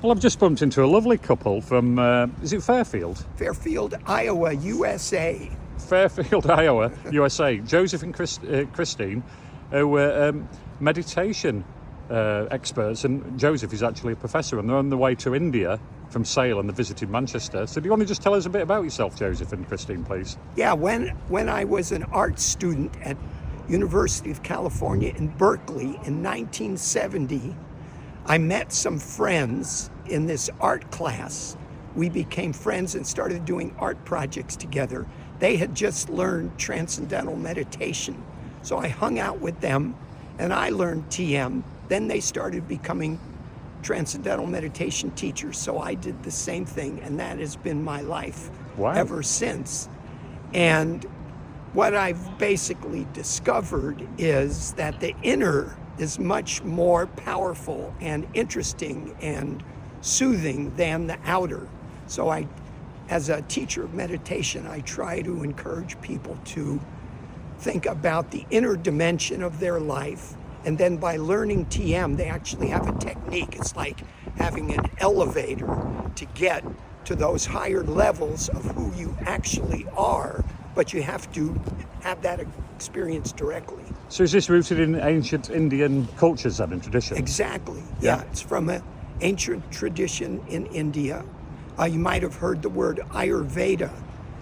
Well, I've just bumped into a lovely couple from, is it Fairfield? Fairfield, Iowa, USA. Fairfield, Iowa, USA. Joseph and Christine, who were meditation experts, and Joseph is actually a professor, and they're on the way to India from Sale, and they visited Manchester. So do you want to just tell us a bit about yourself, Joseph and Christine, please? Yeah, when I was an art student at University of California in Berkeley in 1970, I met some friends in this art class. We became friends and started doing art projects together. They had just learned transcendental meditation. So I hung out with them and I learned TM. Then they started becoming transcendental meditation teachers. So I did the same thing, and that has been my life ever since. And what I've basically discovered is that the inner is much more powerful and interesting and soothing than the outer. So as a teacher of meditation, I try to encourage people to think about the inner dimension of their life. And then by learning TM, they actually have a technique. It's like having an elevator to get to those higher levels of who you actually are, but you have to have that experience directly. So is this rooted in ancient Indian cultures and traditions? Exactly. Yeah, it's from an ancient tradition in India. You might have heard the word Ayurveda.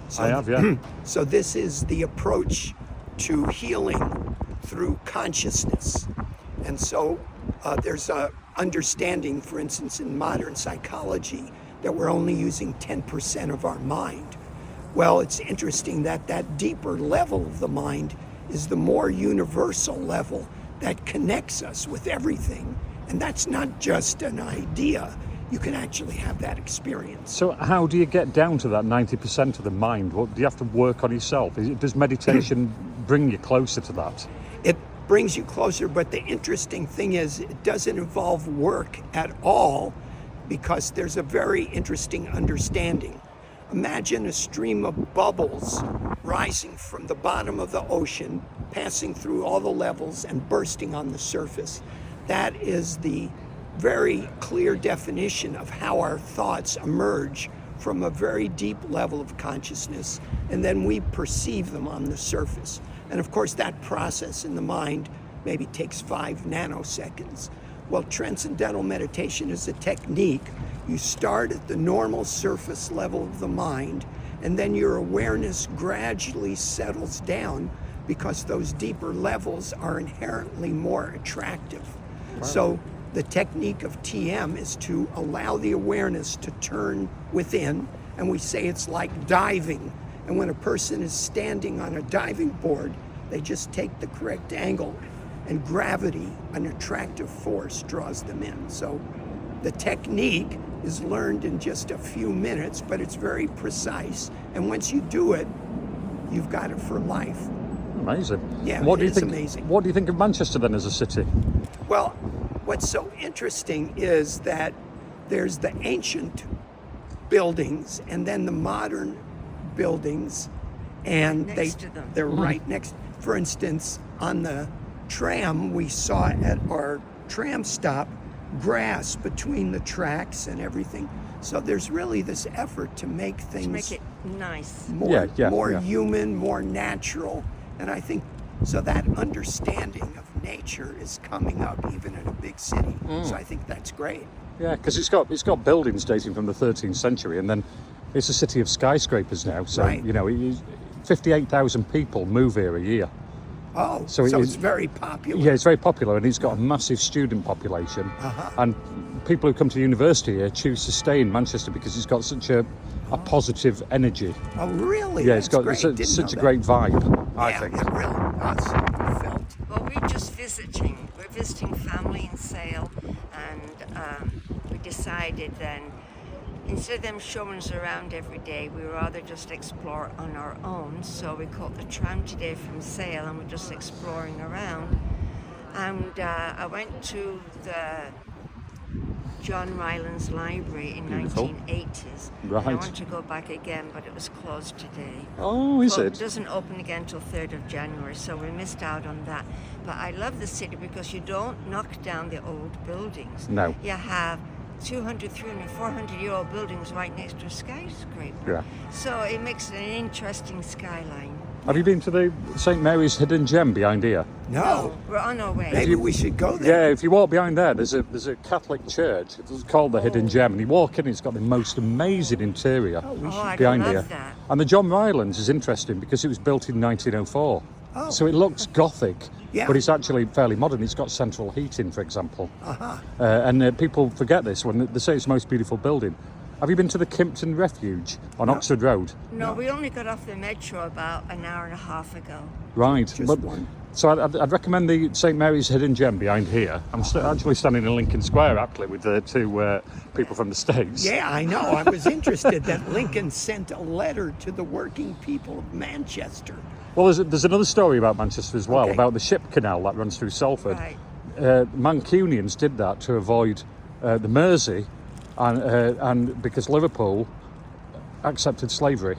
So, I have, yeah. So this is the approach to healing through consciousness. And so there's a understanding, for instance, in modern psychology, that we're only using 10% of our mind. Well, it's interesting that that deeper level of the mind is the more universal level that connects us with everything. And that's not just an idea. You can actually have that experience. So how do you get down to that 90% of the mind? What, do you have to work on yourself? Does meditation bring you closer to that? It brings you closer, but the interesting thing is it doesn't involve work at all, because there's a very interesting understanding. Imagine a stream of bubbles rising from the bottom of the ocean, passing through all the levels and bursting on the surface. That is the very clear definition of how our thoughts emerge from a very deep level of consciousness, and then we perceive them on the surface. And of course, that process in the mind maybe takes 5 nanoseconds. Well, transcendental meditation is a technique. You start at the normal surface level of the mind, and then your awareness gradually settles down, because those deeper levels are inherently more attractive. Wow. So the technique of TM is to allow the awareness to turn within, and we say it's like diving. And when a person is standing on a diving board, they just take the correct angle, and gravity, an attractive force, draws them in. So the technique is learned in just a few minutes, but it's very precise. And once you do it, you've got it for life. Amazing. Yeah, it's amazing. What do you think of Manchester then as a city? Well, what's so interesting is that there's the ancient buildings and then the modern buildings, and they're right next. For instance, on the tram, we saw at our tram stop grass between the tracks and everything. So there's really this effort to make things make it nice, more human, more natural. And I think so that understanding of nature is coming up even in a big city. So I think that's great. Yeah, because it's got buildings dating from the 13th century, and then it's a city of skyscrapers now. So right. 58,000 people move here a year. Oh, so it's very popular. Yeah, it's very popular, and it's got a massive student population. And people who come to university here choose to stay in Manchester because it's got such a positive energy. Oh, really? Yeah, it's got such a great vibe, I think. It really does. Felt. Well, we're just visiting. We're visiting family in Sale, and we decided then, instead of them showing us around every day, we would rather just explore on our own. So we caught the tram today from Sale, and we're just exploring around. And I went to the John Rylands Library in Beautiful. 1980s. Right. And I want to go back again, but it was closed today. Oh, is it? It doesn't open again till 3rd of January, so we missed out on that. But I love the city because you don't knock down the old buildings. No. You have 200, 300, 400-year-old buildings right next to a skyscraper. Yeah. So it makes it an interesting skyline. Have you been to the St Mary's Hidden Gem behind here? No. We're on our way. Maybe we should go there. Yeah, if you walk behind there, there's a Catholic church. It's called the Hidden Gem, and you walk in, it's got the most amazing interior I behind love here. that. And the John Rylands is interesting because it was built in 1904. Oh. So it looks Gothic, Yeah. but it's actually fairly modern. It's got central heating, for example. And people forget this when they say it's the most beautiful building. Have you been to the Kimpton Refuge on Oxford Road? No, we only got off the metro about an hour and a half ago. Right. Just one. So I'd recommend the St Mary's Hidden Gem behind here. I'm actually standing in Lincoln Square, actually, with the two people from the States. Yeah, I know. I was interested that Lincoln sent a letter to the working people of Manchester. Well, there's another story about Manchester as well, Okay. about the ship canal that runs through Salford. Right. Mancunians did that to avoid the Mersey, and because Liverpool accepted slavery.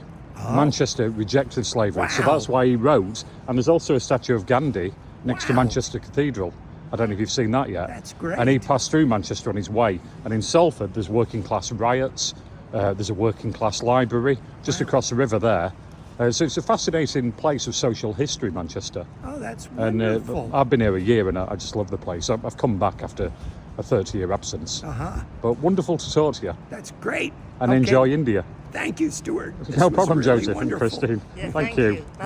Manchester rejected slavery. So Wow. that's why he wrote, and there's also a statue of Gandhi next to Manchester Cathedral. I don't know if you've seen that yet. That's great. And he passed through Manchester on his way. And in Salford, there's working class riots. There's a working class library just across the river there. So it's a fascinating place of social history, Manchester. Oh, that's And wonderful. I've been here a year and I just love the place. I've come back after a 30-year absence. But wonderful to talk to you That's great. and Okay. enjoy India. Thank you, Stuart. This No was problem, really Joseph wonderful. and Christine. Yeah, Thank you. Bye.